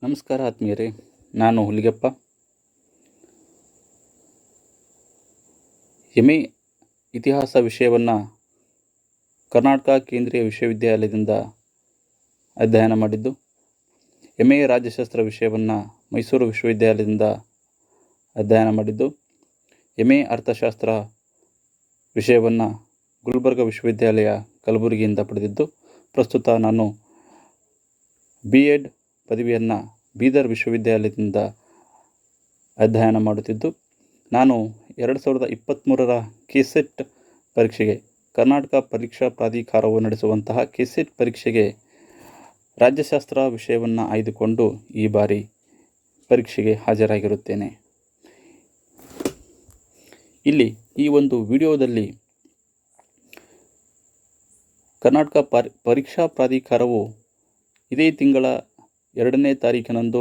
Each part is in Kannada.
ನಮಸ್ಕಾರ ಆತ್ಮೀಯರೇ, ನಾನು ಹುಲಿಗೆಪ್ಪ. ಎಮ್.ಎ. ಇತಿಹಾಸ ವಿಷಯವನ್ನು ಕರ್ನಾಟಕ ಕೇಂದ್ರೀಯ ವಿಶ್ವವಿದ್ಯಾಲಯದಿಂದ ಅಧ್ಯಯನ ಮಾಡಿದ್ದು, ಎಮ್.ಎ. ರಾಜ್ಯಶಾಸ್ತ್ರ ವಿಷಯವನ್ನು ಮೈಸೂರು ವಿಶ್ವವಿದ್ಯಾಲಯದಿಂದ ಅಧ್ಯಯನ ಮಾಡಿದ್ದು, ಎಮ್.ಎ. ಅರ್ಥಶಾಸ್ತ್ರ ವಿಷಯವನ್ನು ಗುಲ್ಬರ್ಗ ವಿಶ್ವವಿದ್ಯಾಲಯ ಕಲಬುರಗಿಯಿಂದ ಪಡೆದಿದ್ದು, ಪ್ರಸ್ತುತ ನಾನು B.Ed ಪದವಿಯನ್ನು ಬೀದರ್ ವಿಶ್ವವಿದ್ಯಾಲಯದಿಂದ ಅಧ್ಯಯನ ಮಾಡುತ್ತಿದ್ದು, ನಾನು 2023ರ ಕೆಸೆಟ್ ಪರೀಕ್ಷೆಗೆ ಕರ್ನಾಟಕ ಪರೀಕ್ಷಾ ಪ್ರಾಧಿಕಾರವು ನಡೆಸುವಂತಹ ಕೆಸೆಟ್ ಪರೀಕ್ಷೆಗೆ ರಾಜ್ಯಶಾಸ್ತ್ರ ವಿಷಯವನ್ನು ಆಯ್ದುಕೊಂಡು ಈ ಬಾರಿ ಪರೀಕ್ಷೆಗೆ ಹಾಜರಾಗಿರುತ್ತೇನೆ. ಇಲ್ಲಿ ಈ ಒಂದು ವಿಡಿಯೋದಲ್ಲಿ ಕರ್ನಾಟಕ ಪರೀಕ್ಷಾ ಪ್ರಾಧಿಕಾರವು ಇದೇ ತಿಂಗಳ 2ನೇ ತಾರೀಕಿನಂದು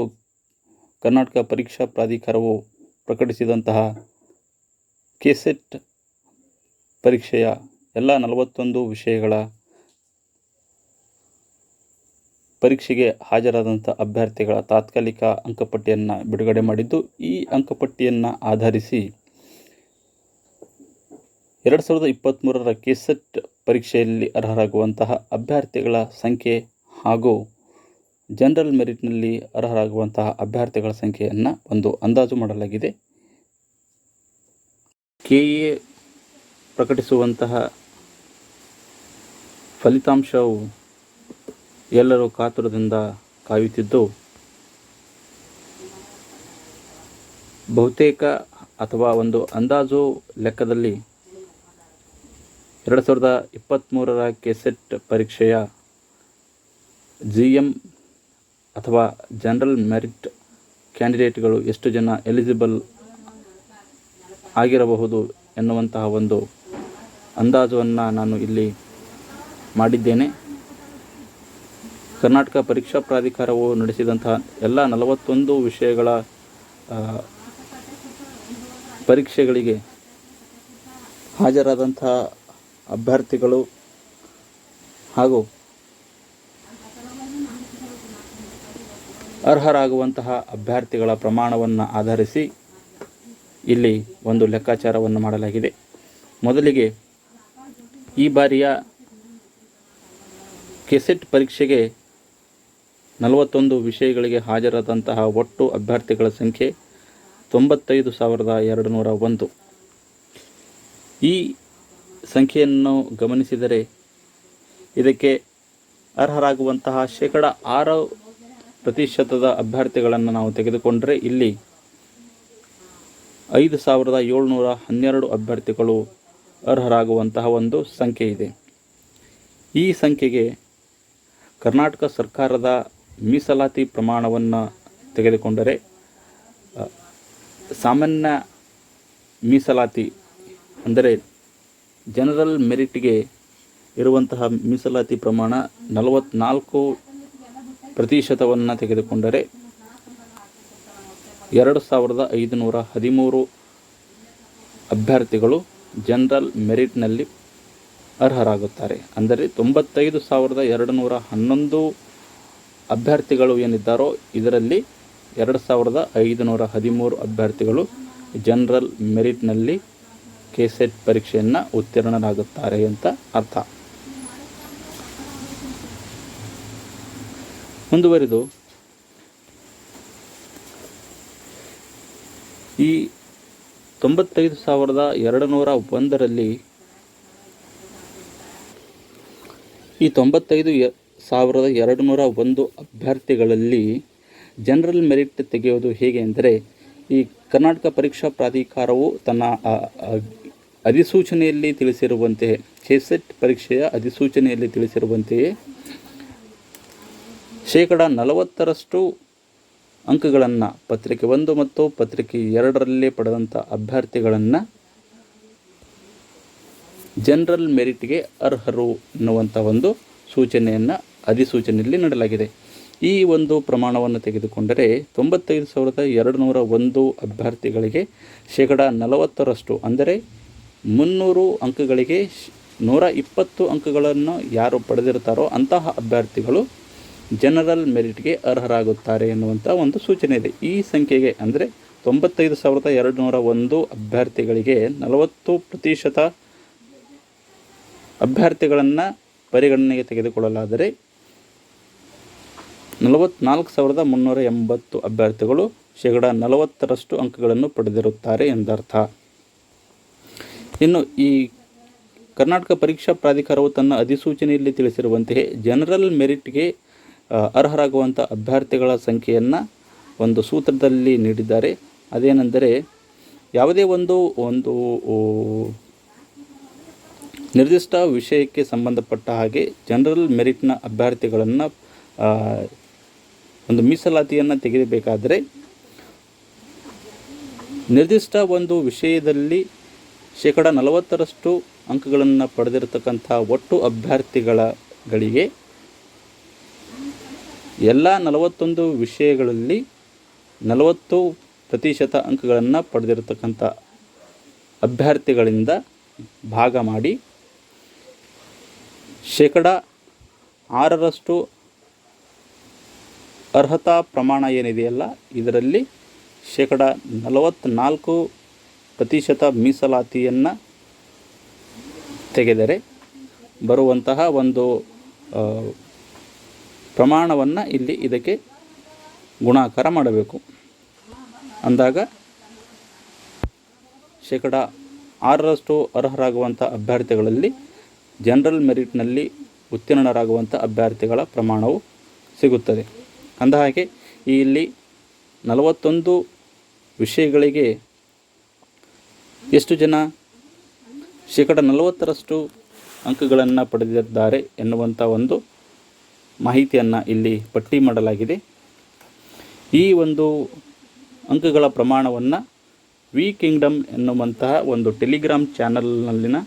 ಕರ್ನಾಟಕ ಪರೀಕ್ಷಾ ಪ್ರಾಧಿಕಾರವು ಪ್ರಕಟಿಸಿದಂತಹ ಕೆಸೆಟ್ ಪರೀಕ್ಷೆಯ ಎಲ್ಲ 41 ವಿಷಯಗಳ ಪರೀಕ್ಷೆಗೆ ಹಾಜರಾದಂಥ ಅಭ್ಯರ್ಥಿಗಳ ತಾತ್ಕಾಲಿಕ ಅಂಕಪಟ್ಟಿಯನ್ನು ಬಿಡುಗಡೆ ಮಾಡಿದ್ದು, ಈ ಅಂಕಪಟ್ಟಿಯನ್ನು ಆಧರಿಸಿ 2023ರ ಕೆಸೆಟ್ ಪರೀಕ್ಷೆಯಲ್ಲಿ ಅರ್ಹರಾಗುವಂತಹ ಅಭ್ಯರ್ಥಿಗಳ ಸಂಖ್ಯೆ ಹಾಗೂ ಜನರಲ್ ಮೆರಿಟ್ನಲ್ಲಿ ಅರ್ಹರಾಗುವಂತಹ ಅಭ್ಯರ್ಥಿಗಳ ಸಂಖ್ಯೆಯನ್ನು ಒಂದು ಅಂದಾಜು ಮಾಡಲಾಗಿದೆ. KA ಪ್ರಕಟಿಸುವಂತಹ ಫಲಿತಾಂಶವು ಎಲ್ಲರೂ ಕಾತುರದಿಂದ ಕಾಯುತ್ತಿದ್ದು, ಬಹುತೇಕ ಅಥವಾ ಒಂದು ಅಂದಾಜು ಲೆಕ್ಕದಲ್ಲಿ 2023ರ ಕೆಸೆಟ್ ಪರೀಕ್ಷೆಯ GM ಅಥವಾ ಜನರಲ್ ಮೆರಿಟ್ ಕ್ಯಾಂಡಿಡೇಟ್ಗಳು ಎಷ್ಟು ಜನ ಎಲಿಜಿಬಲ್ ಆಗಿರಬಹುದು ಎನ್ನುವಂತಹ ಒಂದು ಅಂದಾಜನ್ನು ನಾನು ಇಲ್ಲಿ ಮಾಡಿದ್ದೇನೆ. ಕರ್ನಾಟಕ ಪರೀಕ್ಷಾ ಪ್ರಾಧಿಕಾರವು ನಡೆಸಿದಂತಹ ಎಲ್ಲ 41 ವಿಷಯಗಳ ಪರೀಕ್ಷೆಗಳಿಗೆ ಹಾಜರಾದಂತಹ ಅಭ್ಯರ್ಥಿಗಳು ಹಾಗೂ ಅರ್ಹರಾಗುವಂತಹ ಅಭ್ಯರ್ಥಿಗಳ ಪ್ರಮಾಣವನ್ನು ಆಧರಿಸಿ ಇಲ್ಲಿ ಒಂದು ಲೆಕ್ಕಾಚಾರವನ್ನು ಮಾಡಲಾಗಿದೆ. ಮೊದಲಿಗೆ ಈ ಬಾರಿಯ ಕೆಸೆಟ್ ಪರೀಕ್ಷೆಗೆ 41 ವಿಷಯಗಳಿಗೆ ಹಾಜರಾದಂತಹ ಒಟ್ಟು ಅಭ್ಯರ್ಥಿಗಳ ಸಂಖ್ಯೆ 95,201. ಈ ಸಂಖ್ಯೆಯನ್ನು ಗಮನಿಸಿದರೆ ಇದಕ್ಕೆ ಅರ್ಹರಾಗುವಂತಹ 6% ಅಭ್ಯರ್ಥಿಗಳನ್ನು ನಾವು ತೆಗೆದುಕೊಂಡರೆ ಇಲ್ಲಿ 5,712 ಅಭ್ಯರ್ಥಿಗಳು ಅರ್ಹರಾಗುವಂತಹ ಒಂದು ಸಂಖ್ಯೆ ಇದೆ. ಈ ಸಂಖ್ಯೆಗೆ ಕರ್ನಾಟಕ ಸರ್ಕಾರದ ಮೀಸಲಾತಿ ಪ್ರಮಾಣವನ್ನು ತೆಗೆದುಕೊಂಡರೆ ಸಾಮಾನ್ಯ ಮೀಸಲಾತಿ ಅಂದರೆ ಜನರಲ್ ಮೆರಿಟ್ಗೆ ಇರುವಂತಹ ಮೀಸಲಾತಿ ಪ್ರಮಾಣ 44% ತೆಗೆದುಕೊಂಡರೆ 2,513 ಅಭ್ಯರ್ಥಿಗಳು ಜನರಲ್ ಮೆರಿಟ್ನಲ್ಲಿ ಅರ್ಹರಾಗುತ್ತಾರೆ. ಅಂದರೆ 95,211 ಅಭ್ಯರ್ಥಿಗಳು ಏನಿದ್ದಾರೋ ಇದರಲ್ಲಿ 2,513 ಅಭ್ಯರ್ಥಿಗಳು ಜನರಲ್ ಮೆರಿಟ್ನಲ್ಲಿ ಕೆಸೆಟ್ ಪರೀಕ್ಷೆಯನ್ನು ಉತ್ತೀರ್ಣರಾಗುತ್ತಾರೆ ಅಂತ ಅರ್ಥ. ಮುಂದುವರಿದು ಈ 95,201ರಲ್ಲಿ ಈ 95,201 ಅಭ್ಯರ್ಥಿಗಳಲ್ಲಿ ಜನರಲ್ ಮೆರಿಟ್ ತೆಗೆಯೋದು ಹೇಗೆ ಅಂದರೆ, ಈ ಕರ್ನಾಟಕ ಪರೀಕ್ಷಾ ಪ್ರಾಧಿಕಾರವು ತನ್ನ ಅಧಿಸೂಚನೆಯಲ್ಲಿ ತಿಳಿಸಿರುವಂತೆಯೇ, ಕೆಸೆಟ್ ಪರೀಕ್ಷೆಯ ಅಧಿಸೂಚನೆಯಲ್ಲಿ ತಿಳಿಸಿರುವಂತೆಯೇ 40% ಅಂಕಗಳನ್ನು ಪತ್ರಿಕೆ 1 ಮತ್ತು ಪತ್ರಿಕೆ 2ರಲ್ಲಿ ಪಡೆದಂಥ ಅಭ್ಯರ್ಥಿಗಳನ್ನು ಜನರಲ್ ಮೆರಿಟ್ಗೆ ಅರ್ಹರು ಎನ್ನುವಂಥ ಒಂದು ಸೂಚನೆಯನ್ನು ಅಧಿಸೂಚನೆಯಲ್ಲಿ ನೀಡಲಾಗಿದೆ. ಈ ಒಂದು ಪ್ರಮಾಣವನ್ನು ತೆಗೆದುಕೊಂಡರೆ 95,201 ಅಭ್ಯರ್ಥಿಗಳಿಗೆ 40% ಅಂದರೆ 300 ಅಂಕಗಳಿಗೆ 120 ಅಂಕಗಳನ್ನು ಯಾರು ಪಡೆದಿರ್ತಾರೋ ಅಂತಹ ಅಭ್ಯರ್ಥಿಗಳು ಜನರಲ್ ಮೆರಿಟ್ಗೆ ಅರ್ಹರಾಗುತ್ತಾರೆ ಎನ್ನುವಂಥ ಒಂದು ಸೂಚನೆ ಇದೆ. ಈ ಸಂಖ್ಯೆಗೆ ಅಂದರೆ 95,201 ಅಭ್ಯರ್ಥಿಗಳಿಗೆ 40% ಅಭ್ಯರ್ಥಿಗಳನ್ನು ಪರಿಗಣನೆಗೆ ತೆಗೆದುಕೊಳ್ಳಲಾದರೆ 44,380 ಅಭ್ಯರ್ಥಿಗಳು 40% ಅಂಕಗಳನ್ನು ಪಡೆದಿರುತ್ತಾರೆ ಎಂದರ್ಥ. ಇನ್ನು ಈ ಕರ್ನಾಟಕ ಪರೀಕ್ಷಾ ಪ್ರಾಧಿಕಾರವು ತನ್ನ ಅಧಿಸೂಚನೆಯಲ್ಲಿ ತಿಳಿಸಿರುವಂತೆಯೇ ಜನರಲ್ ಮೆರಿಟ್ಗೆ ಅರ್ಹರಾಗುವಂಥ ಅಭ್ಯರ್ಥಿಗಳ ಸಂಖ್ಯೆಯನ್ನು ಒಂದು ಸೂತ್ರದಲ್ಲಿ ನೀಡಿದ್ದಾರೆ. ಅದೇನೆಂದರೆ, ಯಾವುದೇ ಒಂದು ನಿರ್ದಿಷ್ಟ ವಿಷಯಕ್ಕೆ ಸಂಬಂಧಪಟ್ಟ ಹಾಗೆ ಜನರಲ್ ಮೆರಿಟ್ನ ಅಭ್ಯರ್ಥಿಗಳನ್ನು ಒಂದು ಮೀಸಲಾತಿಯನ್ನು ತೆಗೆಯಬೇಕಾದರೆ ನಿರ್ದಿಷ್ಟ ಒಂದು ವಿಷಯದಲ್ಲಿ 40% ಅಂಕಗಳನ್ನು ಪಡೆದಿರತಕ್ಕಂಥ ಒಟ್ಟು ಅಭ್ಯರ್ಥಿಗಳಿಗೆ ಎಲ್ಲ 41 ವಿಷಯಗಳಲ್ಲಿ 40% ಅಂಕಗಳನ್ನು ಪಡೆದಿರತಕ್ಕಂಥ ಅಭ್ಯರ್ಥಿಗಳಿಂದ ಭಾಗ ಮಾಡಿ 6% ಅರ್ಹತಾ ಪ್ರಮಾಣ ಏನಿದೆಯಲ್ಲ, ಇದರಲ್ಲಿ 44% ಮೀಸಲಾತಿಯನ್ನು ತೆಗೆದರೆ ಬರುವಂತಹ ಒಂದು ಪ್ರಮಾಣವನ್ನು ಇಲ್ಲಿ ಇದಕ್ಕೆ ಗುಣಾಕಾರ ಮಾಡಬೇಕು. ಅಂದಾಗ 6% ಅರ್ಹರಾಗುವಂಥ ಅಭ್ಯರ್ಥಿಗಳಲ್ಲಿ ಜನರಲ್ ಮೆರಿಟ್ನಲ್ಲಿ ಉತ್ತೀರ್ಣರಾಗುವಂಥ ಅಭ್ಯರ್ಥಿಗಳ ಪ್ರಮಾಣವು ಸಿಗುತ್ತದೆ. ಅಂದಹಾಗೆ ಇಲ್ಲಿ 41 ವಿಷಯಗಳಿಗೆ ಎಷ್ಟು ಜನ 40% ಅಂಕಗಳನ್ನು ಪಡೆದಿದ್ದಾರೆ ಎನ್ನುವಂಥ ಒಂದು ಮಾಹಿತಿಯನ್ನು ಇಲ್ಲಿ ಪಟ್ಟಿ ಮಾಡಲಾಗಿದೆ. ಈ ಒಂದು ಅಂಕಗಳ ಪ್ರಮಾಣವನ್ನು ವಿ ಕಿಂಗ್ಡಮ್ ಎನ್ನುವಂತಹ ಒಂದು ಟೆಲಿಗ್ರಾಮ್ ಚಾನಲ್ನಲ್ಲಿನ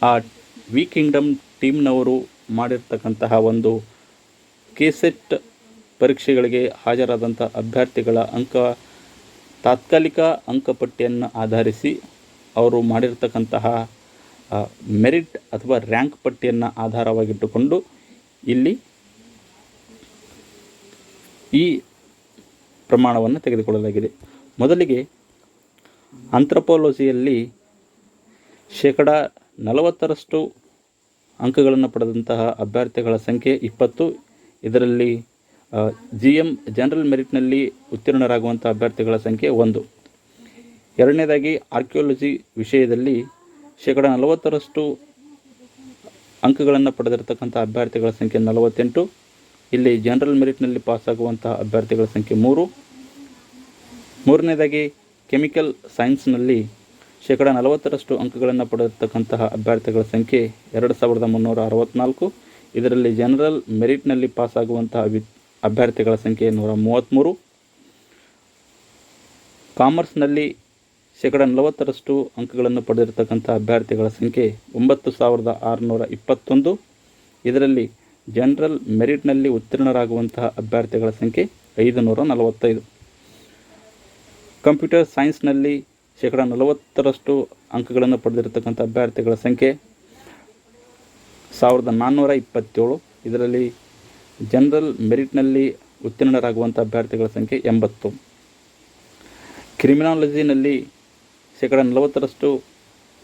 ಆ ವಿ ಕಿಂಗ್ಡಮ್ ಟೀಮ್ನವರು ಮಾಡಿರ್ತಕ್ಕಂತಹ ಒಂದು ಕೆಸೆಟ್ ಪರೀಕ್ಷೆಗಳಿಗೆ ಹಾಜರಾದಂಥ ಅಭ್ಯರ್ಥಿಗಳ ತಾತ್ಕಾಲಿಕ ಅಂಕಪಟ್ಟಿಯನ್ನು ಆಧರಿಸಿ ಅವರು ಮಾಡಿರ್ತಕ್ಕಂತಹ ಮೆರಿಟ್ ಅಥವಾ ರ್ಯಾಂಕ್ ಪಟ್ಟಿಯನ್ನು ಆಧಾರವಾಗಿಟ್ಟುಕೊಂಡು ಇಲ್ಲಿ ಈ ಪ್ರಮಾಣವನ್ನು ತೆಗೆದುಕೊಳ್ಳಲಾಗಿದೆ. ಮೊದಲಿಗೆ ಆಂಥ್ರೊಪಾಲಜಿಯಲ್ಲಿ 40% ಅಂಕಗಳನ್ನು ಪಡೆದಂತಹ ಅಭ್ಯರ್ಥಿಗಳ ಸಂಖ್ಯೆ 20. ಇದರಲ್ಲಿ ಜನರಲ್ ಮೆರಿಟ್ನಲ್ಲಿ ಉತ್ತೀರ್ಣರಾಗುವಂಥ ಅಭ್ಯರ್ಥಿಗಳ ಸಂಖ್ಯೆ 1. ಎರಡನೇದಾಗಿ ಆರ್ಕಿಯಾಲಜಿ ವಿಷಯದಲ್ಲಿ 40% ಅಂಕಗಳನ್ನು ಪಡೆದಿರತಕ್ಕಂಥ ಅಭ್ಯರ್ಥಿಗಳ ಸಂಖ್ಯೆ 48. ಇಲ್ಲಿ ಜನರಲ್ ಮೆರಿಟ್ನಲ್ಲಿ ಪಾಸಾಗುವಂತಹ ಅಭ್ಯರ್ಥಿಗಳ ಸಂಖ್ಯೆ 3. ಮೂರನೇದಾಗಿ ಕೆಮಿಕಲ್ ಸೈನ್ಸ್ನಲ್ಲಿ 40% ಅಂಕಗಳನ್ನು ಪಡೆದಿರತಕ್ಕಂತಹ ಅಭ್ಯರ್ಥಿಗಳ ಸಂಖ್ಯೆ 2364. ಇದರಲ್ಲಿ ಜನರಲ್ ಮೆರಿಟ್ನಲ್ಲಿ ಪಾಸಾಗುವಂತಹ ಅಭ್ಯರ್ಥಿಗಳ ಸಂಖ್ಯೆ 133. ಕಾಮರ್ಸ್ನಲ್ಲಿ 40% ಅಂಕಗಳನ್ನು ಪಡೆದಿರತಕ್ಕಂಥ ಅಭ್ಯರ್ಥಿಗಳ ಸಂಖ್ಯೆ 9621. ಇದರಲ್ಲಿ ಜನರಲ್ ಮೆರಿಟ್ನಲ್ಲಿ ಉತ್ತೀರ್ಣರಾಗುವಂತಹ ಅಭ್ಯರ್ಥಿಗಳ ಸಂಖ್ಯೆ 545. ಕಂಪ್ಯೂಟರ್ ಸೈನ್ಸ್ನಲ್ಲಿ 40% ಅಂಕಗಳನ್ನು ಪಡೆದಿರತಕ್ಕಂಥ ಅಭ್ಯರ್ಥಿಗಳ ಸಂಖ್ಯೆ 1427. ಇದರಲ್ಲಿ ಜನರಲ್ ಮೆರಿಟ್ನಲ್ಲಿ ಉತ್ತೀರ್ಣರಾಗುವಂಥ ಅಭ್ಯರ್ಥಿಗಳ ಸಂಖ್ಯೆ 80. ಕ್ರಿಮಿನಾಲಜಿನಲ್ಲಿ 40%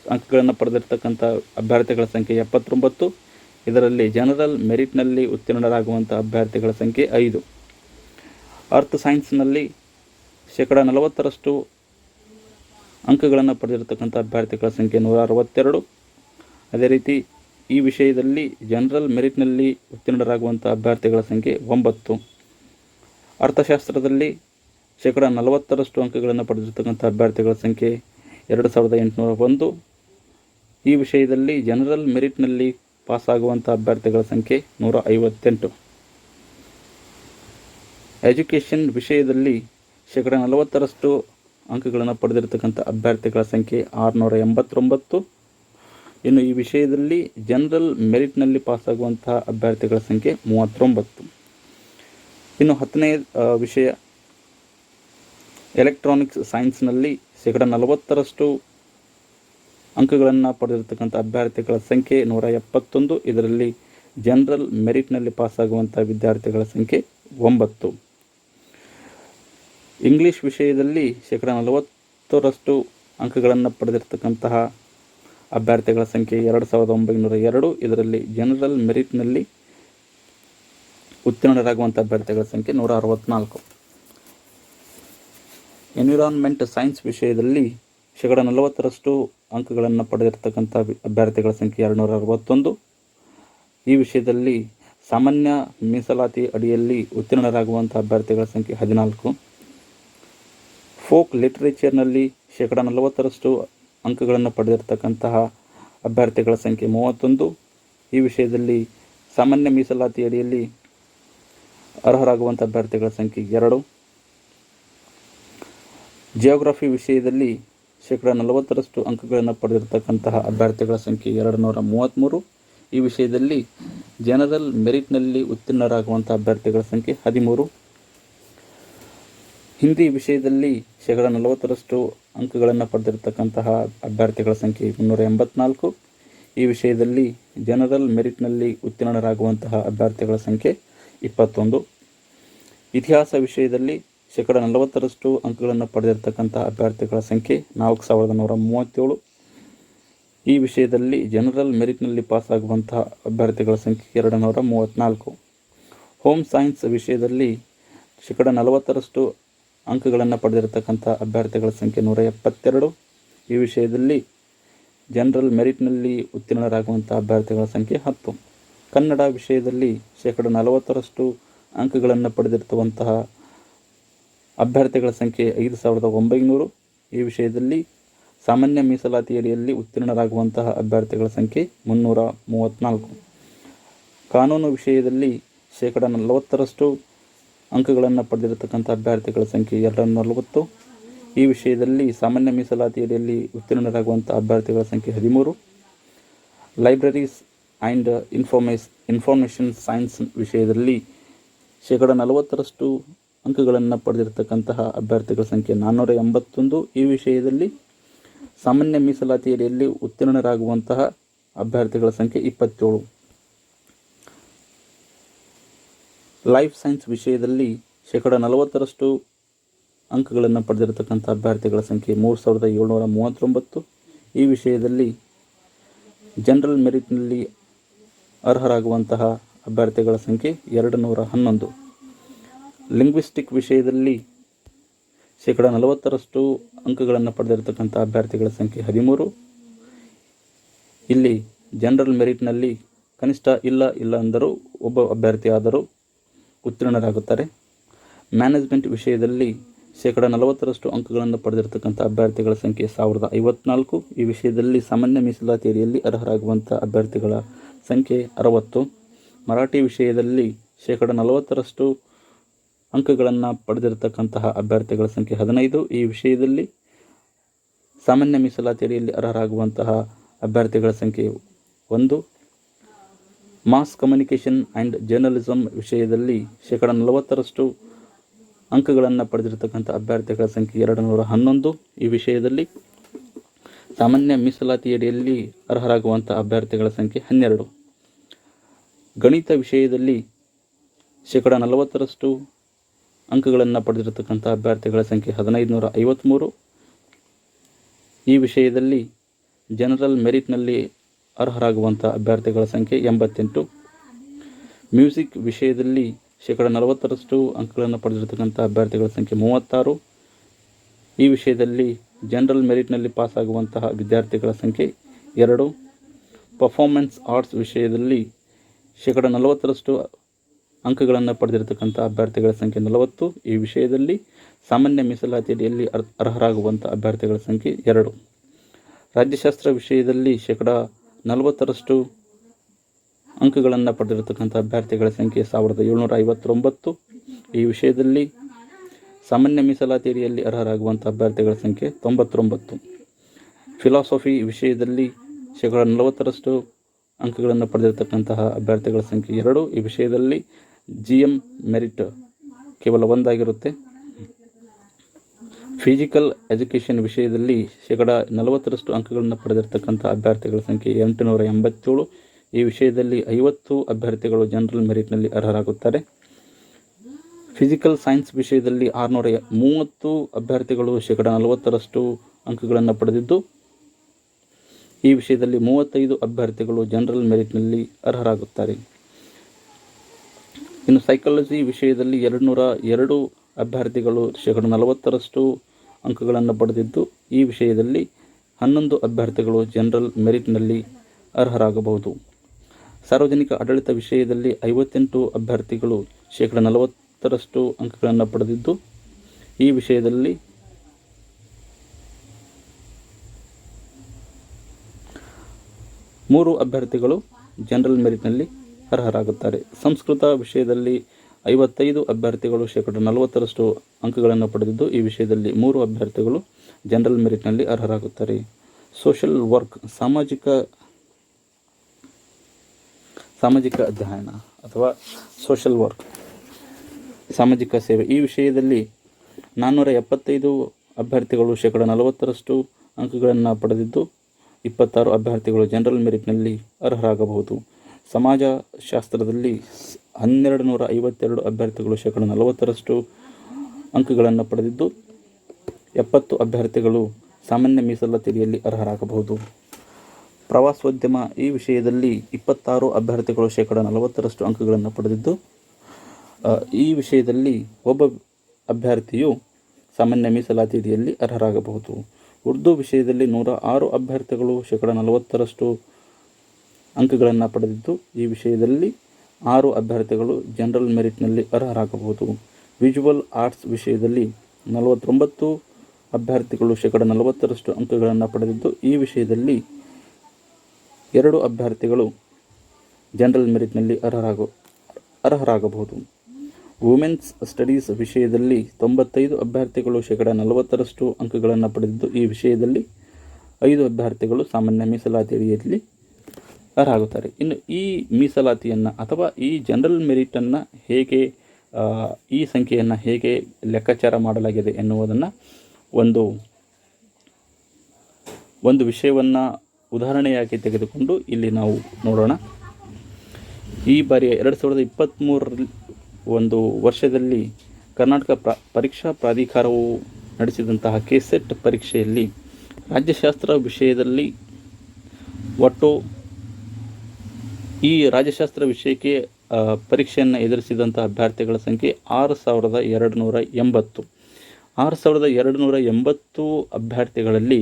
ಅಂಕಗಳನ್ನು ಪಡೆದಿರತಕ್ಕಂಥ ಅಭ್ಯರ್ಥಿಗಳ ಸಂಖ್ಯೆ 79. ಇದರಲ್ಲಿ ಜನರಲ್ ಮೆರಿಟ್ನಲ್ಲಿ ಉತ್ತೀರ್ಣರಾಗುವಂಥ ಅಭ್ಯರ್ಥಿಗಳ ಸಂಖ್ಯೆ 5. ಅರ್ತ್ ಸೈನ್ಸ್ನಲ್ಲಿ 40% ಅಂಕಗಳನ್ನು ಪಡೆದಿರತಕ್ಕಂಥ ಅಭ್ಯರ್ಥಿಗಳ ಸಂಖ್ಯೆ 162. ಅದೇ ರೀತಿ ಈ ವಿಷಯದಲ್ಲಿ ಜನರಲ್ ಮೆರಿಟ್ನಲ್ಲಿ ಉತ್ತೀರ್ಣರಾಗುವಂಥ ಅಭ್ಯರ್ಥಿಗಳ ಸಂಖ್ಯೆ 9. ಅರ್ಥಶಾಸ್ತ್ರದಲ್ಲಿ 40% ಅಂಕಗಳನ್ನು ಪಡೆದಿರತಕ್ಕಂಥ ಅಭ್ಯರ್ಥಿಗಳ ಸಂಖ್ಯೆ 2801. ಈ ವಿಷಯದಲ್ಲಿ ಜನರಲ್ ಮೆರಿಟ್ನಲ್ಲಿ ಪಾಸಾಗುವಂಥ ಅಭ್ಯರ್ಥಿಗಳ ಸಂಖ್ಯೆ 158. ಎಜುಕೇಷನ್ ವಿಷಯದಲ್ಲಿ 40% ಅಂಕಗಳನ್ನು ಪಡೆದಿರತಕ್ಕಂಥ ಅಭ್ಯರ್ಥಿಗಳ ಸಂಖ್ಯೆ 689. ಇನ್ನು ಈ ವಿಷಯದಲ್ಲಿ ಜನರಲ್ ಮೆರಿಟ್ನಲ್ಲಿ ಪಾಸಾಗುವಂತಹ ಅಭ್ಯರ್ಥಿಗಳ ಸಂಖ್ಯೆ 39. ಇನ್ನು 10ನೇ ವಿಷಯ ಎಲೆಕ್ಟ್ರಾನಿಕ್ಸ್ ಸೈನ್ಸ್ನಲ್ಲಿ 40% ಅಂಕಗಳನ್ನು ಪಡೆದಿರತಕ್ಕಂಥ ಅಭ್ಯರ್ಥಿಗಳ ಸಂಖ್ಯೆ 171. ಇದರಲ್ಲಿ ಜನರಲ್ ಮೆರಿಟ್ನಲ್ಲಿ ಪಾಸಾಗುವಂಥ ವಿದ್ಯಾರ್ಥಿಗಳ ಸಂಖ್ಯೆ 9. ಇಂಗ್ಲೀಷ್ ವಿಷಯದಲ್ಲಿ 40% ಅಂಕಗಳನ್ನು ಪಡೆದಿರತಕ್ಕಂತಹ ಅಭ್ಯರ್ಥಿಗಳ ಸಂಖ್ಯೆ 2902. ಇದರಲ್ಲಿ ಜನರಲ್ ಮೆರಿಟ್ನಲ್ಲಿ ಉತ್ತೀರ್ಣರಾಗುವಂಥ ಅಭ್ಯರ್ಥಿಗಳ ಸಂಖ್ಯೆ 164. ಎನ್ವಿರಾನ್ಮೆಂಟ್ ಸೈನ್ಸ್ ವಿಷಯದಲ್ಲಿ 40% ಅಂಕಗಳನ್ನು ಪಡೆದಿರತಕ್ಕಂಥ ಅಭ್ಯರ್ಥಿಗಳ ಸಂಖ್ಯೆ 261. ಈ ವಿಷಯದಲ್ಲಿ ಸಾಮಾನ್ಯ ಮೀಸಲಾತಿ ಅಡಿಯಲ್ಲಿ ಉತ್ತೀರ್ಣರಾಗುವಂಥ ಅಭ್ಯರ್ಥಿಗಳ ಸಂಖ್ಯೆ 14. ಫೋಕ್ ಲಿಟರೇಚರ್ನಲ್ಲಿ 40% ಅಂಕಗಳನ್ನು ಪಡೆದಿರತಕ್ಕಂತಹ ಅಭ್ಯರ್ಥಿಗಳ ಸಂಖ್ಯೆ 31. ಈ ವಿಷಯದಲ್ಲಿ ಸಾಮಾನ್ಯ ಮೀಸಲಾತಿ ಅಡಿಯಲ್ಲಿ ಅರ್ಹರಾಗುವಂಥ ಅಭ್ಯರ್ಥಿಗಳ ಸಂಖ್ಯೆ 2. ಜಿಯೋಗ್ರಫಿ ವಿಷಯದಲ್ಲಿ 40% ಅಂಕಗಳನ್ನು ಪಡೆದಿರತಕ್ಕಂತಹ ಅಭ್ಯರ್ಥಿಗಳ ಸಂಖ್ಯೆ 233. ಈ ವಿಷಯದಲ್ಲಿ ಜನರಲ್ ಮೆರಿಟ್ನಲ್ಲಿ ಉತ್ತೀರ್ಣರಾಗುವಂಥ ಅಭ್ಯರ್ಥಿಗಳ ಸಂಖ್ಯೆ 13. ಹಿಂದಿ ವಿಷಯದಲ್ಲಿ 40% ಅಂಕಗಳನ್ನು ಪಡೆದಿರತಕ್ಕಂತಹ ಅಭ್ಯರ್ಥಿಗಳ ಸಂಖ್ಯೆ 384. ಈ ವಿಷಯದಲ್ಲಿ ಜನರಲ್ ಮೆರಿಟ್ನಲ್ಲಿ ಉತ್ತೀರ್ಣರಾಗುವಂತಹ ಅಭ್ಯರ್ಥಿಗಳ ಸಂಖ್ಯೆ 21. ಇತಿಹಾಸ ವಿಷಯದಲ್ಲಿ 40% ಅಂಕಗಳನ್ನು ಪಡೆದಿರತಕ್ಕಂಥ ಅಭ್ಯರ್ಥಿಗಳ ಸಂಖ್ಯೆ 4137. ಈ ವಿಷಯದಲ್ಲಿ ಜನರಲ್ ಮೆರಿಟ್ನಲ್ಲಿ ಪಾಸಾಗುವಂತಹ ಅಭ್ಯರ್ಥಿಗಳ ಸಂಖ್ಯೆ 234. ಹೋಮ್ ಸೈನ್ಸ್ ವಿಷಯದಲ್ಲಿ 40% ಅಂಕಗಳನ್ನು ಪಡೆದಿರತಕ್ಕಂಥ ಅಭ್ಯರ್ಥಿಗಳ ಸಂಖ್ಯೆ 172. ಈ ವಿಷಯದಲ್ಲಿ ಜನರಲ್ ಮೆರಿಟ್ನಲ್ಲಿ ಉತ್ತೀರ್ಣರಾಗುವಂಥ ಅಭ್ಯರ್ಥಿಗಳ ಸಂಖ್ಯೆ 10. ಕನ್ನಡ ವಿಷಯದಲ್ಲಿ 40% ಅಂಕಗಳನ್ನು ಪಡೆದಿರುವಂತಹ ಅಭ್ಯರ್ಥಿಗಳ ಸಂಖ್ಯೆ 5900. ಈ ವಿಷಯದಲ್ಲಿ ಸಾಮಾನ್ಯ ಮೀಸಲಾತಿ ಅಡಿಯಲ್ಲಿ ಉತ್ತೀರ್ಣರಾಗುವಂತಹ ಅಭ್ಯರ್ಥಿಗಳ ಸಂಖ್ಯೆ 334. ಕಾನೂನು ವಿಷಯದಲ್ಲಿ 40% ಅಂಕಗಳನ್ನು ಪಡೆದಿರತಕ್ಕಂಥ ಅಭ್ಯರ್ಥಿಗಳ ಸಂಖ್ಯೆ 240. ಈ ವಿಷಯದಲ್ಲಿ ಸಾಮಾನ್ಯ ಮೀಸಲಾತಿ ಅಡಿಯಲ್ಲಿ ಉತ್ತೀರ್ಣರಾಗುವಂಥ ಅಭ್ಯರ್ಥಿಗಳ ಸಂಖ್ಯೆ 13. ಲೈಬ್ರರೀಸ್ ಆ್ಯಂಡ್ ಇನ್ಫಾರ್ಮೇಷನ್ ಸೈನ್ಸ್ ವಿಷಯದಲ್ಲಿ 40% ಅಂಕಗಳನ್ನು ಪಡೆದಿರತಕ್ಕಂತಹ ಅಭ್ಯರ್ಥಿಗಳ ಸಂಖ್ಯೆ 481. ಈ ವಿಷಯದಲ್ಲಿ ಸಾಮಾನ್ಯ ಮೀಸಲಾತಿ ಅಡಿಯಲ್ಲಿ ಉತ್ತೀರ್ಣರಾಗುವಂತಹ ಅಭ್ಯರ್ಥಿಗಳ ಸಂಖ್ಯೆ 27. ಲೈಫ್ ಸೈನ್ಸ್ ವಿಷಯದಲ್ಲಿ 40% ಅಂಕಗಳನ್ನು ಪಡೆದಿರತಕ್ಕಂಥ ಅಭ್ಯರ್ಥಿಗಳ ಸಂಖ್ಯೆ 3739. ಈ ವಿಷಯದಲ್ಲಿ ಜನರಲ್ ಮೆರಿಟ್ನಲ್ಲಿ ಅರ್ಹರಾಗುವಂತಹ ಅಭ್ಯರ್ಥಿಗಳ ಸಂಖ್ಯೆ 211. ಲಿಂಗ್ವಿಸ್ಟಿಕ್ ವಿಷಯದಲ್ಲಿ 40% ಅಂಕಗಳನ್ನು ಪಡೆದಿರತಕ್ಕಂಥ ಅಭ್ಯರ್ಥಿಗಳ ಸಂಖ್ಯೆ 13. ಇಲ್ಲಿ ಜನರಲ್ ಮೆರಿಟ್ನಲ್ಲಿ ಕನಿಷ್ಠ ಇಲ್ಲ ಅಂದರೂ ಒಬ್ಬ ಅಭ್ಯರ್ಥಿ ಆದರೂ ಉತ್ತೀರ್ಣರಾಗುತ್ತಾರೆ. ಮ್ಯಾನೇಜ್ಮೆಂಟ್ ವಿಷಯದಲ್ಲಿ 40% ಅಂಕಗಳನ್ನು ಪಡೆದಿರತಕ್ಕಂಥ ಅಭ್ಯರ್ಥಿಗಳ ಸಂಖ್ಯೆ 1054. ಈ ವಿಷಯದಲ್ಲಿ ಸಾಮಾನ್ಯ ಮೀಸಲಾತಿ ಅಡಿಯಲ್ಲಿ ಅರ್ಹರಾಗುವಂಥ ಅಭ್ಯರ್ಥಿಗಳ ಸಂಖ್ಯೆ 60. ಮರಾಠಿ ವಿಷಯದಲ್ಲಿ 40% ಅಂಕಗಳನ್ನು ಪಡೆದಿರತಕ್ಕಂತಹ ಅಭ್ಯರ್ಥಿಗಳ ಸಂಖ್ಯೆ 15. ಈ ವಿಷಯದಲ್ಲಿ ಸಾಮಾನ್ಯ ಮೀಸಲಾತಿ ಅಡಿಯಲ್ಲಿ ಅರ್ಹರಾಗುವಂತಹ ಅಭ್ಯರ್ಥಿಗಳ ಸಂಖ್ಯೆ 1. ಮಾಸ್ ಕಮ್ಯುನಿಕೇಷನ್ ಆ್ಯಂಡ್ ಜರ್ನಲಿಸಮ್ ವಿಷಯದಲ್ಲಿ 40% ಅಂಕಗಳನ್ನು ಪಡೆದಿರತಕ್ಕಂಥ ಅಭ್ಯರ್ಥಿಗಳ ಸಂಖ್ಯೆ 211. ಈ ವಿಷಯದಲ್ಲಿ ಸಾಮಾನ್ಯ ಮೀಸಲಾತಿ ಅಡಿಯಲ್ಲಿ ಅರ್ಹರಾಗುವಂಥ ಅಭ್ಯರ್ಥಿಗಳ ಸಂಖ್ಯೆ 12. ಗಣಿತ ವಿಷಯದಲ್ಲಿ 40% ಅಂಕಗಳನ್ನು ಪಡೆದಿರತಕ್ಕಂಥ ಅಭ್ಯರ್ಥಿಗಳ ಸಂಖ್ಯೆ 1553. ಈ ವಿಷಯದಲ್ಲಿ ಜನರಲ್ ಮೆರಿಟ್ನಲ್ಲಿ ಅರ್ಹರಾಗುವಂಥ ಅಭ್ಯರ್ಥಿಗಳ ಸಂಖ್ಯೆ 88. ಮ್ಯೂಸಿಕ್ ವಿಷಯದಲ್ಲಿ 40% ಅಂಕಗಳನ್ನು ಪಡೆದಿರತಕ್ಕಂಥ ಅಭ್ಯರ್ಥಿಗಳ ಸಂಖ್ಯೆ 36. ಈ ವಿಷಯದಲ್ಲಿ ಜನರಲ್ ಮೆರಿಟ್ನಲ್ಲಿ ಪಾಸಾಗುವಂತಹ ವಿದ್ಯಾರ್ಥಿಗಳ ಸಂಖ್ಯೆ 2. ಪರ್ಫಾರ್ಮೆನ್ಸ್ ಆರ್ಟ್ಸ್ ವಿಷಯದಲ್ಲಿ 40% ಅಂಕಗಳನ್ನು ಪಡೆದಿರತಕ್ಕಂಥ ಅಭ್ಯರ್ಥಿಗಳ ಸಂಖ್ಯೆ 40. ಈ ವಿಷಯದಲ್ಲಿ ಸಾಮಾನ್ಯ ಮೀಸಲಾತಿ ಅಡಿಯಲ್ಲಿ ಅರ್ಹರಾಗುವಂಥ ಅಭ್ಯರ್ಥಿಗಳ ಸಂಖ್ಯೆ 2. ರಾಜ್ಯಶಾಸ್ತ್ರ ವಿಷಯದಲ್ಲಿ 40% ಅಂಕಗಳನ್ನು ಪಡೆದಿರತಕ್ಕಂಥ ಅಭ್ಯರ್ಥಿಗಳ ಸಂಖ್ಯೆ 1759. ಈ ವಿಷಯದಲ್ಲಿ ಸಾಮಾನ್ಯ ಮೀಸಲಾತಿ ಅಡಿಯಲ್ಲಿ ಅರ್ಹರಾಗುವಂಥ ಅಭ್ಯರ್ಥಿಗಳ ಸಂಖ್ಯೆ 99. ಫಿಲಾಸಫಿ ವಿಷಯದಲ್ಲಿ 40% ಅಂಕಗಳನ್ನು ಪಡೆದಿರತಕ್ಕಂತಹ ಅಭ್ಯರ್ಥಿಗಳ ಸಂಖ್ಯೆ 2. ಈ ವಿಷಯದಲ್ಲಿ GM ಮೆರಿಟ್ ಕೇವಲ 1 ಆಗಿರುತ್ತೆ. ಫಿಸಿಕಲ್ ಎಜುಕೇಷನ್ ವಿಷಯದಲ್ಲಿ 40% ಅಂಕಗಳನ್ನು ಪಡೆದಿರತಕ್ಕಂಥ ಅಭ್ಯರ್ಥಿಗಳ ಸಂಖ್ಯೆ 887. ಈ ವಿಷಯದಲ್ಲಿ 50 ಅಭ್ಯರ್ಥಿಗಳು ಜನರಲ್ ಮೆರಿಟ್ನಲ್ಲಿ ಅರ್ಹರಾಗುತ್ತಾರೆ. ಫಿಸಿಕಲ್ ಸೈನ್ಸ್ ವಿಷಯದಲ್ಲಿ 630 ಅಭ್ಯರ್ಥಿಗಳು 40% ಅಂಕಗಳನ್ನು ಪಡೆದಿದ್ದು, ಈ ವಿಷಯದಲ್ಲಿ 35 ಅಭ್ಯರ್ಥಿಗಳು ಜನರಲ್ ಮೆರಿಟ್ನಲ್ಲಿ ಅರ್ಹರಾಗುತ್ತಾರೆ. ಇನ್ನು ಸೈಕಾಲಜಿ ವಿಷಯದಲ್ಲಿ 202 ಅಭ್ಯರ್ಥಿಗಳು 40% ಅಂಕಗಳನ್ನು ಪಡೆದಿದ್ದು, ಈ ವಿಷಯದಲ್ಲಿ 11 ಅಭ್ಯರ್ಥಿಗಳು ಜನರಲ್ ಮೆರಿಟ್ನಲ್ಲಿ ಅರ್ಹರಾಗಬಹುದು. ಸಾರ್ವಜನಿಕ ಆಡಳಿತ ವಿಷಯದಲ್ಲಿ 58 ಅಭ್ಯರ್ಥಿಗಳು 40% ಅಂಕಗಳನ್ನು ಪಡೆದಿದ್ದು, ಈ ವಿಷಯದಲ್ಲಿ 3 ಅಭ್ಯರ್ಥಿಗಳು ಜನರಲ್ ಮೆರಿಟ್ನಲ್ಲಿ ಅರ್ಹರಾಗುತ್ತಾರೆ. ಸಂಸ್ಕೃತ ವಿಷಯದಲ್ಲಿ 55 ಅಭ್ಯರ್ಥಿಗಳು 40% ಅಂಕಗಳನ್ನು ಪಡೆದಿದ್ದು, ಈ ವಿಷಯದಲ್ಲಿ 3 ಅಭ್ಯರ್ಥಿಗಳು ಜನರಲ್ ಮೆರಿಟ್ನಲ್ಲಿ ಅರ್ಹರಾಗುತ್ತಾರೆ. ಸೋಷಿಯಲ್ ವರ್ಕ್ ಸಾಮಾಜಿಕ ಅಧ್ಯಯನ ಅಥವಾ ಸೋಷಿಯಲ್ ವರ್ಕ್ ಸಾಮಾಜಿಕ ಸೇವೆ, ಈ ವಿಷಯದಲ್ಲಿ 475 ಅಭ್ಯರ್ಥಿಗಳು 40% ಅಂಕಗಳನ್ನು ಪಡೆದಿದ್ದು, 26 ಅಭ್ಯರ್ಥಿಗಳು ಜನರಲ್ ಮೆರಿಟ್ನಲ್ಲಿ ಅರ್ಹರಾಗಬಹುದು. ಸಮಾಜಶಾಸ್ತ್ರದಲ್ಲಿ 1252 ಅಭ್ಯರ್ಥಿಗಳು 40% ಅಂಕಗಳನ್ನು ಪಡೆದಿದ್ದು, 70 ಅಭ್ಯರ್ಥಿಗಳು ಸಾಮಾನ್ಯ ಮೀಸಲಾತಿಯಲ್ಲಿ ಅರ್ಹರಾಗಬಹುದು. ಪ್ರವಾಸೋದ್ಯಮ, ಈ ವಿಷಯದಲ್ಲಿ 26 ಅಭ್ಯರ್ಥಿಗಳು 40% ಅಂಕಗಳನ್ನು ಪಡೆದಿದ್ದು, ಈ ವಿಷಯದಲ್ಲಿ ಒಬ್ಬ ಅಭ್ಯರ್ಥಿಯು ಸಾಮಾನ್ಯ ಮೀಸಲಾತಿಯಲ್ಲಿ ಅರ್ಹರಾಗಬಹುದು. ಉರ್ದು ವಿಷಯದಲ್ಲಿ 106 ಅಭ್ಯರ್ಥಿಗಳು 40% ಅಂಕಗಳನ್ನು ಪಡೆದಿದ್ದು, ಈ ವಿಷಯದಲ್ಲಿ 6 ಅಭ್ಯರ್ಥಿಗಳು ಜನರಲ್ ಮೆರಿಟ್ನಲ್ಲಿ ಅರ್ಹರಾಗಬಹುದು. ವಿಜುವಲ್ ಆರ್ಟ್ಸ್ ವಿಷಯದಲ್ಲಿ 49 ಅಭ್ಯರ್ಥಿಗಳು 40% ಅಂಕಗಳನ್ನು ಪಡೆದಿದ್ದು, ಈ ವಿಷಯದಲ್ಲಿ 2 ಅಭ್ಯರ್ಥಿಗಳು ಜನರಲ್ ಮೆರಿಟ್ನಲ್ಲಿ ಅರ್ಹರಾಗಬಹುದು. ವುಮೆನ್ಸ್ ಸ್ಟಡೀಸ್ ವಿಷಯದಲ್ಲಿ 95 ಅಭ್ಯರ್ಥಿಗಳು 40% ಅಂಕಗಳನ್ನು ಪಡೆದಿದ್ದು, ಈ ವಿಷಯದಲ್ಲಿ 5 ಅಭ್ಯರ್ಥಿಗಳು ಸಾಮಾನ್ಯ ಮೀಸಲಾತಿಯಲ್ಲಿ ಅರ್ಹರಾಗುತ್ತಾರೆ. ಇನ್ನು ಈ ಮೀಸಲಾತಿಯನ್ನು ಅಥವಾ ಈ ಜನರಲ್ ಮೆರಿಟನ್ನು ಹೇಗೆ ಈ ಸಂಖ್ಯೆಯನ್ನು ಹೇಗೆ ಲೆಕ್ಕಾಚಾರ ಮಾಡಲಾಗಿದೆ ಎನ್ನುವುದನ್ನು ಒಂದು ವಿಷಯವನ್ನು ಉದಾಹರಣೆಯಾಗಿ ತೆಗೆದುಕೊಂಡು ಇಲ್ಲಿ ನಾವು ನೋಡೋಣ. ಈ ಬಾರಿಯ 2023 ಒಂದು ವರ್ಷದಲ್ಲಿ ಕರ್ನಾಟಕ ಪರೀಕ್ಷಾ ಪ್ರಾಧಿಕಾರವು ನಡೆಸಿದಂತಹ ಕೆಸೆಟ್ ಪರೀಕ್ಷೆಯಲ್ಲಿ ರಾಜ್ಯಶಾಸ್ತ್ರ ವಿಷಯದಲ್ಲಿ ಒಟ್ಟು ಈ ರಾಜ್ಯಶಾಸ್ತ್ರ ವಿಷಯಕ್ಕೆ ಪರೀಕ್ಷೆಯನ್ನು ಎದುರಿಸಿದಂಥ ಅಭ್ಯರ್ಥಿಗಳ ಸಂಖ್ಯೆ 6280. 6280 ಅಭ್ಯರ್ಥಿಗಳಲ್ಲಿ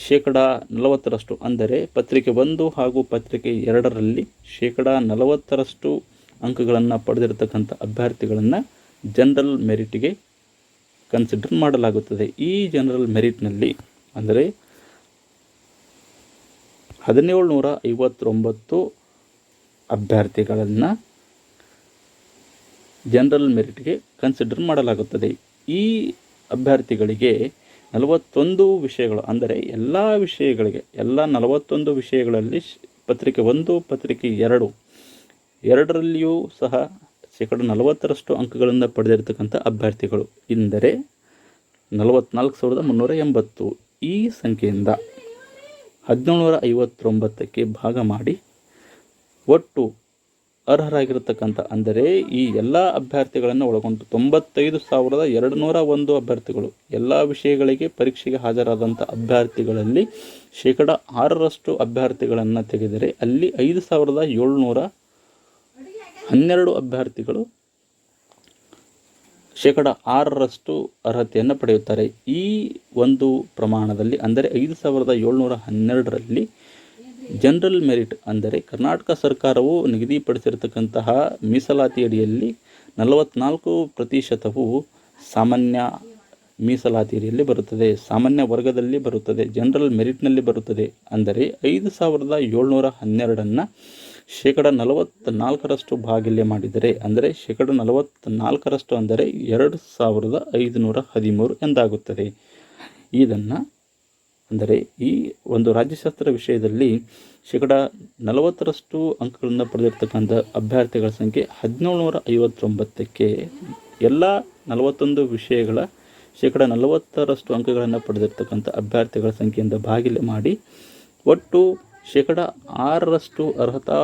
40% ಅಂದರೆ ಪತ್ರಿಕೆ 1 ಹಾಗೂ ಪತ್ರಿಕೆ 2ರಲ್ಲಿ 40% ಅಂಕಗಳನ್ನು ಪಡೆದಿರತಕ್ಕಂಥ ಅಭ್ಯರ್ಥಿಗಳನ್ನು ಜನರಲ್ ಮೆರಿಟ್ಗೆ ಕನ್ಸಿಡರ್ ಮಾಡಲಾಗುತ್ತದೆ. ಈ ಜನರಲ್ ಮೆರಿಟ್ನಲ್ಲಿ ಅಂದರೆ 1759 ಅಭ್ಯರ್ಥಿಗಳನ್ನು ಜನರಲ್ ಮೆರಿಟ್ಗೆ ಕನ್ಸಿಡರ್ ಮಾಡಲಾಗುತ್ತದೆ. ಈ ಅಭ್ಯರ್ಥಿಗಳಿಗೆ 41 ವಿಷಯಗಳು ಅಂದರೆ ಎಲ್ಲ ವಿಷಯಗಳಿಗೆ 41 ವಿಷಯಗಳಲ್ಲಿ ಪತ್ರಿಕೆ 1 ಪತ್ರಿಕೆ 2ರಲ್ಲಿಯೂ ಸಹ 40% ಅಂಕಗಳನ್ನು ಪಡೆದಿರತಕ್ಕಂಥ ಅಭ್ಯರ್ಥಿಗಳು ಎಂದರೆ 44,380. ಈ ಸಂಖ್ಯೆಯಿಂದ 1759ಕ್ಕೆ ಭಾಗ ಮಾಡಿ ಒಟ್ಟು ಅರ್ಹರಾಗಿರತಕ್ಕಂಥ ಅಂದರೆ ಈ ಎಲ್ಲ ಅಭ್ಯರ್ಥಿಗಳನ್ನು ಒಳಗೊಂಡು 95,201 ಅಭ್ಯರ್ಥಿಗಳು ಎಲ್ಲ ವಿಷಯಗಳಿಗೆ ಪರೀಕ್ಷೆಗೆ ಹಾಜರಾದಂಥ ಅಭ್ಯರ್ಥಿಗಳಲ್ಲಿ 6% ಅಭ್ಯರ್ಥಿಗಳನ್ನು ತೆಗೆದರೆ ಅಲ್ಲಿ 5,712 ಅಭ್ಯರ್ಥಿಗಳು 6% ಅರ್ಹತೆಯನ್ನು ಪಡೆಯುತ್ತಾರೆ. ಈ ಒಂದು ಪ್ರಮಾಣದಲ್ಲಿ ಅಂದರೆ 5,712ರಲ್ಲಿ ಜನರಲ್ ಮೆರಿಟ್ ಅಂದರೆ ಕರ್ನಾಟಕ ಸರ್ಕಾರವು ನಿಗದಿಪಡಿಸಿರತಕ್ಕಂತಹ ಮೀಸಲಾತಿಯಡಿಯಲ್ಲಿ 44% ಸಾಮಾನ್ಯ ಮೀಸಲಾತಿಯಲ್ಲಿ ಬರುತ್ತದೆ, ಸಾಮಾನ್ಯ ವರ್ಗದಲ್ಲಿ ಬರುತ್ತದೆ, ಜನರಲ್ ಮೆರಿಟ್ನಲ್ಲಿ ಬರುತ್ತದೆ. ಅಂದರೆ 5,712ನ್ನು 44% ಭಾಗಿಲೆ ಮಾಡಿದರೆ ಅಂದರೆ 44% ಅಂದರೆ 2,513 ಎಂದಾಗುತ್ತದೆ. ಇದನ್ನು ಅಂದರೆ ಈ ಒಂದು ರಾಜ್ಯಶಾಸ್ತ್ರ ವಿಷಯದಲ್ಲಿ 40% ಅಂಕಗಳನ್ನು ಪಡೆದಿರ್ತಕ್ಕಂಥ ಅಭ್ಯರ್ಥಿಗಳ ಸಂಖ್ಯೆ 1759ಕ್ಕೆ ಎಲ್ಲ 41 ವಿಷಯಗಳ 40% ಅಂಕಗಳನ್ನು ಪಡೆದಿರ್ತಕ್ಕಂಥ ಅಭ್ಯರ್ಥಿಗಳ ಸಂಖ್ಯೆಯಿಂದ ಭಾಗಿಲೆ ಮಾಡಿ ಒಟ್ಟು 6% ಅರ್ಹತಾ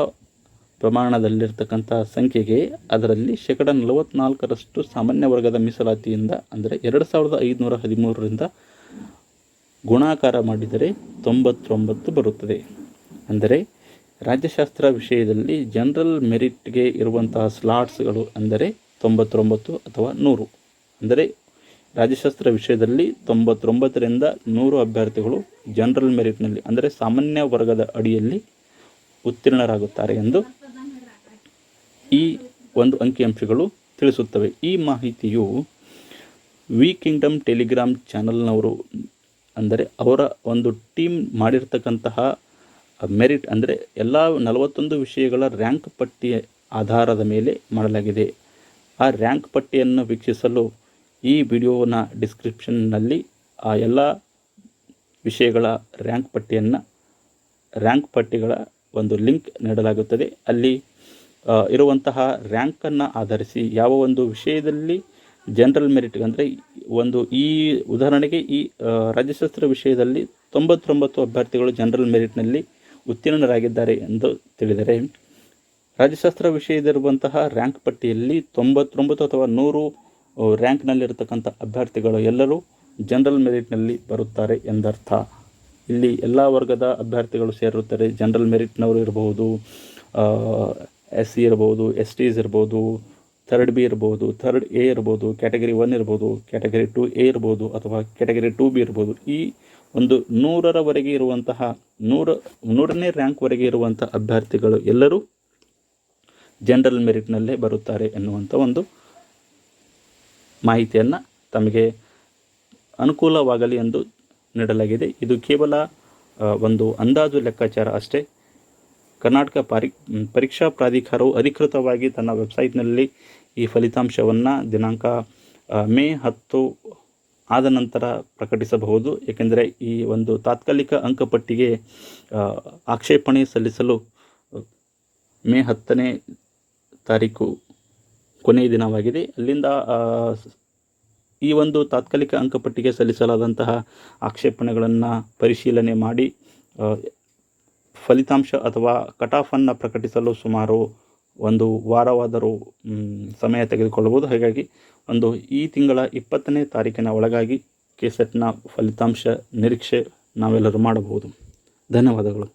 ಪ್ರಮಾಣದಲ್ಲಿರ್ತಕ್ಕಂಥ ಸಂಖ್ಯೆಗೆ ಅದರಲ್ಲಿ 44% ಸಾಮಾನ್ಯ ವರ್ಗದ ಮೀಸಲಾತಿಯಿಂದ ಅಂದರೆ 2513ರಿಂದ ಗುಣಾಕಾರ ಮಾಡಿದರೆ 99 ಬರುತ್ತದೆ. ಅಂದರೆ ರಾಜ್ಯಶಾಸ್ತ್ರ ವಿಷಯದಲ್ಲಿ ಜನರಲ್ ಮೆರಿಟ್ಗೆ ಇರುವಂತಹ ಸ್ಲಾಟ್ಸ್ಗಳು ಅಂದರೆ 99 ಅಥವಾ 100. ಅಂದರೆ ರಾಜ್ಯಶಾಸ್ತ್ರ ವಿಷಯದಲ್ಲಿ 99ರಿಂದ 100 ಅಭ್ಯರ್ಥಿಗಳು ಜನರಲ್ ಮೆರಿಟ್ನಲ್ಲಿ ಅಂದರೆ ಸಾಮಾನ್ಯ ವರ್ಗದ ಅಡಿಯಲ್ಲಿ ಉತ್ತೀರ್ಣರಾಗುತ್ತಾರೆ ಎಂದು ಈ ಒಂದು ಅಂಕಿಅಂಶಗಳು ತಿಳಿಸುತ್ತವೆ. ಈ ಮಾಹಿತಿಯು ವಿ ಕಿಂಗ್ಡಮ್ ಟೆಲಿಗ್ರಾಮ್ ಚಾನಲ್ನವರು ಅಂದರೆ ಅವರ ಒಂದು ಟೀಮ್ ಮಾಡಿರ್ತಕ್ಕಂತಹ ಮೆರಿಟ್ ಅಂದರೆ ಎಲ್ಲ 41 ವಿಷಯಗಳ ರ್ಯಾಂಕ್ ಪಟ್ಟಿಯ ಆಧಾರದ ಮೇಲೆ ಮಾಡಲಾಗಿದೆ. ಆ ರ್ಯಾಂಕ್ ಪಟ್ಟಿಯನ್ನು ವೀಕ್ಷಿಸಲು ಈ ವಿಡಿಯೋನ ಡಿಸ್ಕ್ರಿಪ್ಷನ್ನಲ್ಲಿ ಆ ಎಲ್ಲ ವಿಷಯಗಳ ರ್ಯಾಂಕ್ ಪಟ್ಟಿಗಳ ಒಂದು ಲಿಂಕ್ ನೀಡಲಾಗುತ್ತದೆ. ಅಲ್ಲಿ ಇರುವಂತಹ ರ್ಯಾಂಕನ್ನು ಆಧರಿಸಿ ಯಾವ ಒಂದು ವಿಷಯದಲ್ಲಿ ಜನರಲ್ ಮೆರಿಟ್ ಅಂದರೆ ಈ ಉದಾಹರಣೆಗೆ ಈ ರಾಜ್ಯಶಾಸ್ತ್ರ ವಿಷಯದಲ್ಲಿ 99 ಅಭ್ಯರ್ಥಿಗಳು ಜನರಲ್ ಮೆರಿಟ್ನಲ್ಲಿ ಉತ್ತೀರ್ಣರಾಗಿದ್ದಾರೆ ಎಂದು ತಿಳಿದರೆ ರಾಜ್ಯಶಾಸ್ತ್ರ ವಿಷಯದಲ್ಲಿರುವಂತಹ ರ್ಯಾಂಕ್ ಪಟ್ಟಿಯಲ್ಲಿ 99 ಅಥವಾ 100 ರ್ಯಾಂಕ್ನಲ್ಲಿರ್ತಕ್ಕಂಥ ಅಭ್ಯರ್ಥಿಗಳು ಎಲ್ಲರೂ ಜನರಲ್ ಮೆರಿಟ್ನಲ್ಲಿ ಬರುತ್ತಾರೆ ಎಂದರ್ಥ. ಇಲ್ಲಿ ಎಲ್ಲ ವರ್ಗದ ಅಭ್ಯರ್ಥಿಗಳು ಸೇರಿರುತ್ತಾರೆ. ಜನರಲ್ ಮೆರಿಟ್ನವರು ಇರಬಹುದು, SC ಇರ್ಬೋದು, STs ಇರ್ಬೋದು, ಥರ್ಡ್ B ಇರ್ಬೋದು, ಥರ್ಡ್ A ಇರ್ಬೋದು, ಕ್ಯಾಟಗರಿ 1 ಇರ್ಬೋದು, ಕ್ಯಾಟಗರಿ 2A ಇರ್ಬೋದು ಅಥವಾ ಕ್ಯಾಟಗರಿ 2B ಇರ್ಬೋದು. ಈ ಒಂದು 100ರವರೆಗೆ ಇರುವಂತಹ 100ನೇ ರ್ಯಾಂಕ್ವರೆಗೆ ಇರುವಂಥ ಅಭ್ಯರ್ಥಿಗಳು ಎಲ್ಲರೂ ಜನರಲ್ ಮೆರಿಟ್ನಲ್ಲೇ ಬರುತ್ತಾರೆ ಎನ್ನುವಂಥ ಒಂದು ಮಾಹಿತಿಯನ್ನು ತಮಗೆ ಅನುಕೂಲವಾಗಲಿ ಎಂದು ನೀಡಲಾಗಿದೆ. ಇದು ಕೇವಲ ಒಂದು ಅಂದಾಜು ಲೆಕ್ಕಾಚಾರ ಅಷ್ಟೇ. ಕರ್ನಾಟಕ ಪರೀಕ್ಷಾ ಪ್ರಾಧಿಕಾರವು ಅಧಿಕೃತವಾಗಿ ತನ್ನ ವೆಬ್ಸೈಟ್ನಲ್ಲಿ ಈ ಫಲಿತಾಂಶವನ್ನು ದಿನಾಂಕ ಮೇ 10 ಆದ ನಂತರ ಪ್ರಕಟಿಸಬಹುದು. ಏಕೆಂದರೆ ಈ ಒಂದು ತಾತ್ಕಾಲಿಕ ಅಂಕಪಟ್ಟಿಗೆ ಆಕ್ಷೇಪಣೆ ಸಲ್ಲಿಸಲು ಮೇ 10ನೇ ತಾರೀಕು ಕೊನೆಯ ದಿನವಾಗಿದೆ. ಅಲ್ಲಿಂದ ಈ ಒಂದು ತಾತ್ಕಾಲಿಕ ಅಂಕಪಟ್ಟಿಗೆ ಸಲ್ಲಿಸಲಾದಂತಹ ಆಕ್ಷೇಪಣೆಗಳನ್ನು ಪರಿಶೀಲನೆ ಮಾಡಿ ಫಲಿತಾಂಶ ಅಥವಾ ಕಟ್ ಆಫನ್ನು ಪ್ರಕಟಿಸಲು ಸುಮಾರು ಒಂದು ವಾರವಾದರೂ ಸಮಯ ತೆಗೆದುಕೊಳ್ಳಬಹುದು. ಹಾಗಾಗಿ ಈ ತಿಂಗಳ 20ನೇ ತಾರೀಕಿನ ಒಳಗಾಗಿ KCETನ ಫಲಿತಾಂಶ ನಿರೀಕ್ಷೆ ನಾವೆಲ್ಲರೂ ಮಾಡಬಹುದು. ಧನ್ಯವಾದಗಳು.